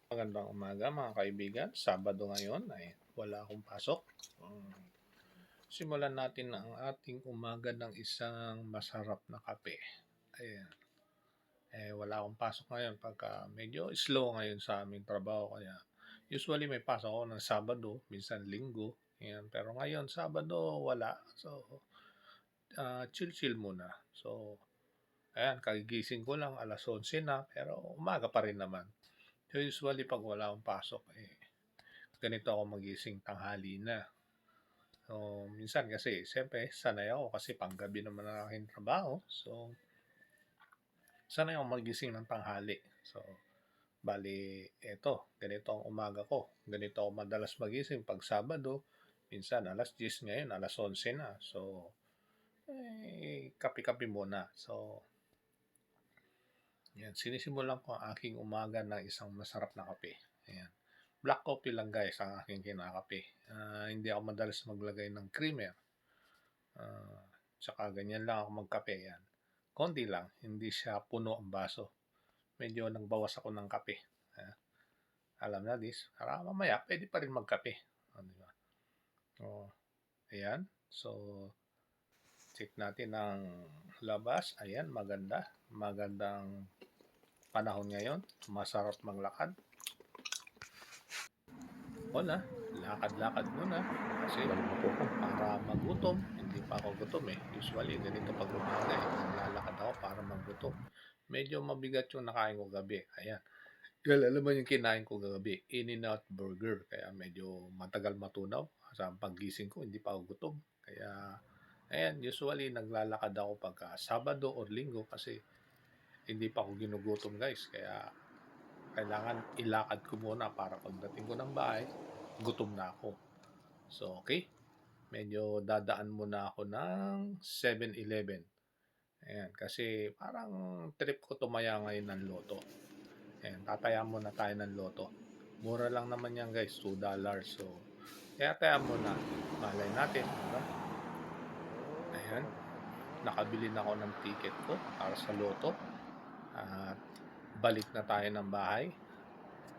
Magandang umaga mga kaibigan. Sabado ngayon ay wala akong pasok. Simulan natin ang ating umaga ng isang masarap na kape. Ayan. Wala akong pasok ngayon pagka medyo slow ngayon sa aming trabaho. Kaya usually may pasok ako ng Sabado, minsan Linggo. Ayan. Pero ngayon, Sabado, wala. So, chill-chill muna. So, ayan, kagigising ko lang, alas 11 na, pero umaga pa rin naman. So, usually pag wala akong pasok, ganito ako magising tanghali na. So, minsan kasi, siyempre, sanay ako kasi panggabi naman ang aking trabaho. So, sanay ako magising ng tanghali. So, bali, eto, ganito ang umaga ko. Ganito ako madalas magising pag Sabado. Minsan, alas 10 ngayon, alas 11 na. So, kape-kape muna. So, yan, sinisimulan ko ang aking umaga ng isang masarap na kape. Ayan. Black coffee lang guys ang aking kinakape. Hindi ako madalas maglagay ng creamer. Tsaka ganyan lang ako magkape yan. Konti lang, hindi siya puno ang baso. Medyo nagbawas ako ng kape. Alam na this. Para mamaya, pwede pa rin magkape. Diba? Ayan. So, check natin ang labas. Ayan, maganda. Magandang panahon ngayon. Masarap maglakad. Wala, lakad-lakad muna. Kasi para magutom. Hindi pa ako gutom eh. Usually, ganito pag umaga eh. Naglalakad ako para magutom. Medyo mabigat yung nakain ko gabi. Ayan. Well, alam mo yung kinain ko gabi? In-N-Out Burger. Kaya medyo matagal matunaw. Sa paggising ko, hindi pa ako gutom. Kaya, ayan, usually naglalakad ako pagka Sabado or Linggo kasi hindi pa ako ginugutom guys. Kaya, kailangan ilakad ko muna para pagdating ko ng bahay, gutom na ako. So, okay. Medyo dadaan muna ako ng 7-Eleven. Ayan, kasi parang trip ko tumaya ngayon ng loto. Ayan, tataya muna tayo ng loto. Mura lang naman yan guys, $2. So, kaya taya muna. Malay natin, diba? Ayan, nakabili na ako ng ticket ko para sa loto. At balik na tayo ng bahay.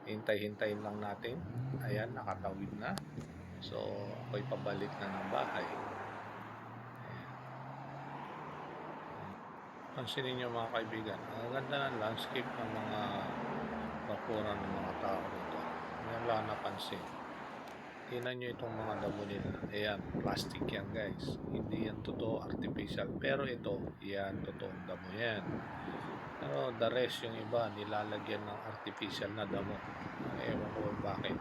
Hintay-hintayin lang natin. Ayan, nakatawid na. So, ako'y pabalik na ng bahay. Pansinin niyo mga kaibigan, ang ganda ng landscape ng mga bakuran ng mga tao dito. Ngayon lang napansin. Tingnan nyo itong mga damo nila. Ayan, plastic yan guys. Hindi yan totoo artificial. Pero ito, yan, totoong damo yan. Pero the rest, yung iba, nilalagyan ng artificial na damo. Ewan ko bakit.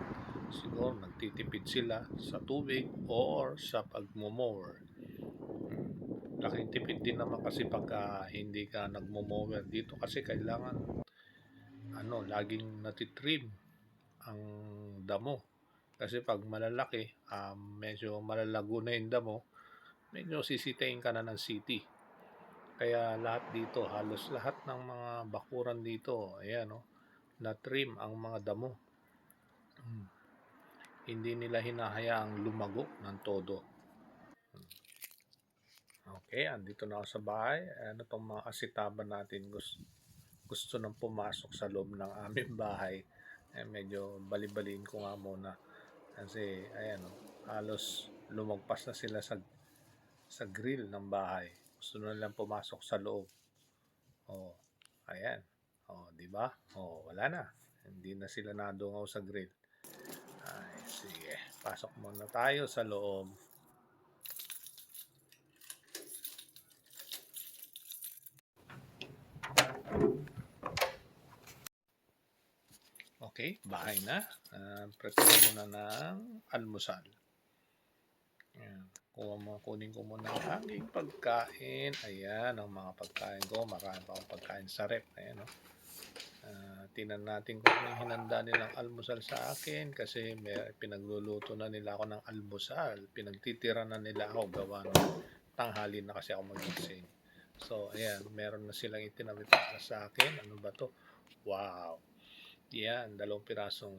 Siguro nagtitipid sila sa tubig or sa pagmumower. Laking tipid din naman kasi pagka hindi ka nagmo-mower dito kasi kailangan laging natitrim ang damo. Kasi pag malalaki, medyo malalago na yung damo, medyo sisitayin ka na ng city. Kaya lahat dito, halos lahat ng mga bakuran dito, ayan na-trim ang mga damo. Hindi nila hinahayaang lumago ng todo. Okay, andito na ako sa bahay. Ano tong mga asitaban natin gusto nang pumasok sa loob ng aming bahay. Medyo balibaliin ko nga muna. Kasi, ayan halos lumagpas na sila sa grill ng bahay. Gusto na lang pumasok sa loob. Oh, ayan. Oh, di ba? Oh, wala na. Hindi na sila nadungaw sa grill. Ay, sige. Pasok muna tayo sa loob. Okay, bahay na. Prepare muna ng almusal. Ayan. Kunin ko muna ang aking pagkain. Ayan, ang mga pagkain ko. Marami pa akong pagkain sa rep. Ayan, tingnan natin kung anong hinanda nilang almusal sa akin kasi may pinagluluto na nila ako ng almusal. Pinagtitira na nila ako gawa ng tanghali na kasi ako magising. So, ayan, meron na silang itinabi para sa akin. Ano ba to? Wow! Yan, 2 pirasong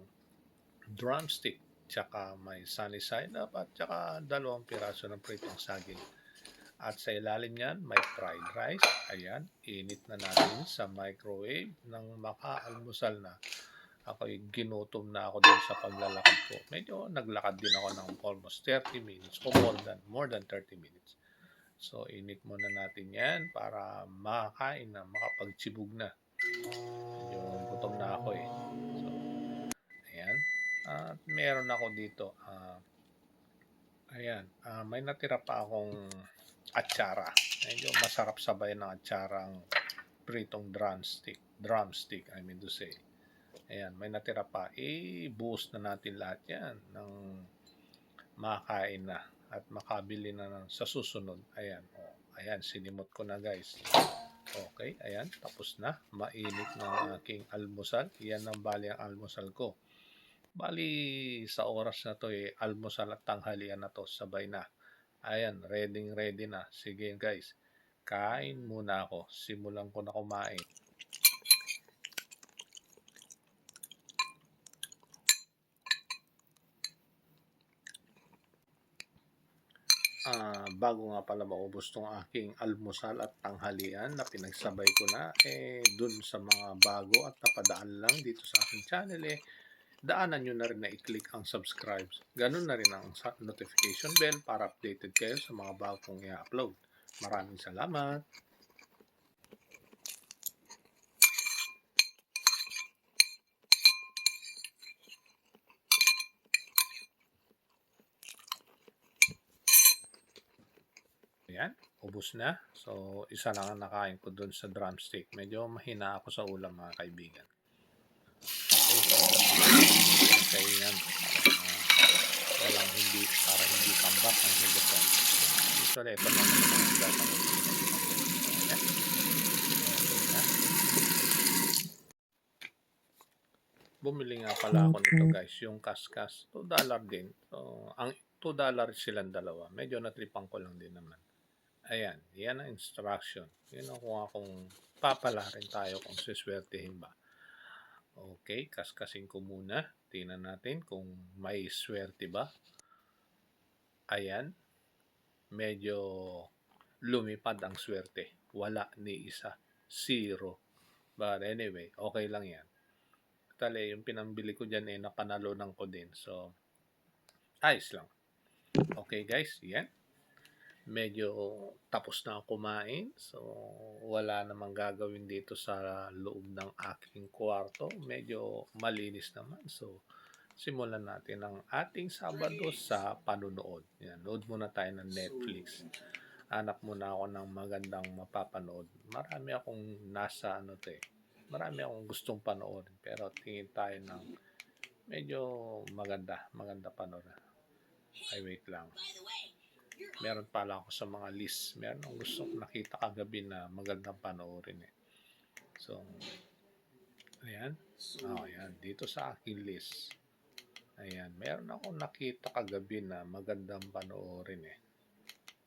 drumstick, tsaka may sunny side up, at tsaka 2 piraso ng pritong saging. At sa ilalim niyan, may fried rice. Ayan, init na natin sa microwave ng makaalmusal na. ako'y ginutom na ako dun sa paglalakad ko. Medyo naglakad din ako ng almost 30 minutes o more than 30 minutes. So, init muna natin yan para makakain na, makapagtsibog na. Medyo gutom na ako eh. So, ayan. At meron ako dito. Ayan. May natira pa akong atsara. Medyo masarap sabay ng atsara ang pritong drumstick. Drumstick, I mean to say. Ayan, may natira pa. I-boost na natin lahat yan ng makakain na at makabili na sa susunod. Ayan, ayan, sinimot ko na guys. Okay, ayan, tapos na. Mainit na ang aking almusal. Yan ang bali ang almusal ko. Bali, sa oras na to almusal at tanghalian na to, sabay na. Ayan, ready na. Sige guys, kain muna ako. Simulan ko na kumain. Bago nga pala maubos tong aking almusal at tanghalian na pinagsabay ko na, dun sa mga bago at napadaan lang dito sa aking channel, daanan nyo na rin na i-click ang subscribe. Ganun na rin ang notification bell para updated kayo sa mga bago kong i-upload. Maraming salamat! Ayan, ubos na. So, isa lang ang nakain ko dun sa drumstick. Medyo mahina ako sa ulam mga kaibigan. Okay, yan. Walang hindi, para hindi tambak ang higasan. Usually, ito lang naman ang higasan. Ayan. Okay na. Bumili nga pala ako nito guys, yung kaskas. $2 din. So, ang $2 silang dalawa. Medyo natripan ko lang din naman. Ayan, yan ang instruction. Yun ang kung papala rin tayo kung siswertehin ba. Okay, kaskasin ko muna. Tingnan natin kung may swerte ba. Ayan, medyo lumipad ang swerte. Wala ni isa. 0. But anyway, okay lang yan. Tali, yung pinambili ko dyan napanalunan ko din. So, ayos lang. Okay guys, yan. Medyo tapos na ako kumain. So, wala namang gagawin dito sa loob ng aking kwarto. Medyo malinis naman. So, simulan natin ang ating Sabado sa panunood. Yan, load muna tayo ng Netflix. Hanap muna ako ng magandang mapapanood. Marami akong marami akong gustong panoorin. Pero tingin tayo ng medyo maganda panoorin. Ay, wait lang. Meron pala ako sa mga list. Meron akong gustong nakita kagabi na magandang panoorin So, ayan. Ayan. Dito sa aking list. Ayan. Meron akong nakita kagabi na magandang panoorin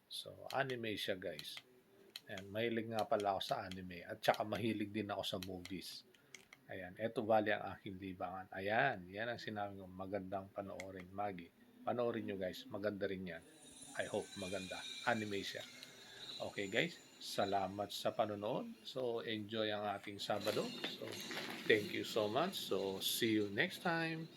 So, anime siya guys. Ayan. Mahilig nga pala ako sa anime. At saka mahilig din ako sa movies. Ayan. Ito bali ang aking libangan. Ayan. Yan ang sinabi ko. Magandang panoorin. Maggie. Panoorin nyo guys. Maganda rin yan. I hope maganda. Anime siya. Okay guys, salamat sa panonood. So, enjoy ang ating Sabado. So, thank you so much. So, see you next time.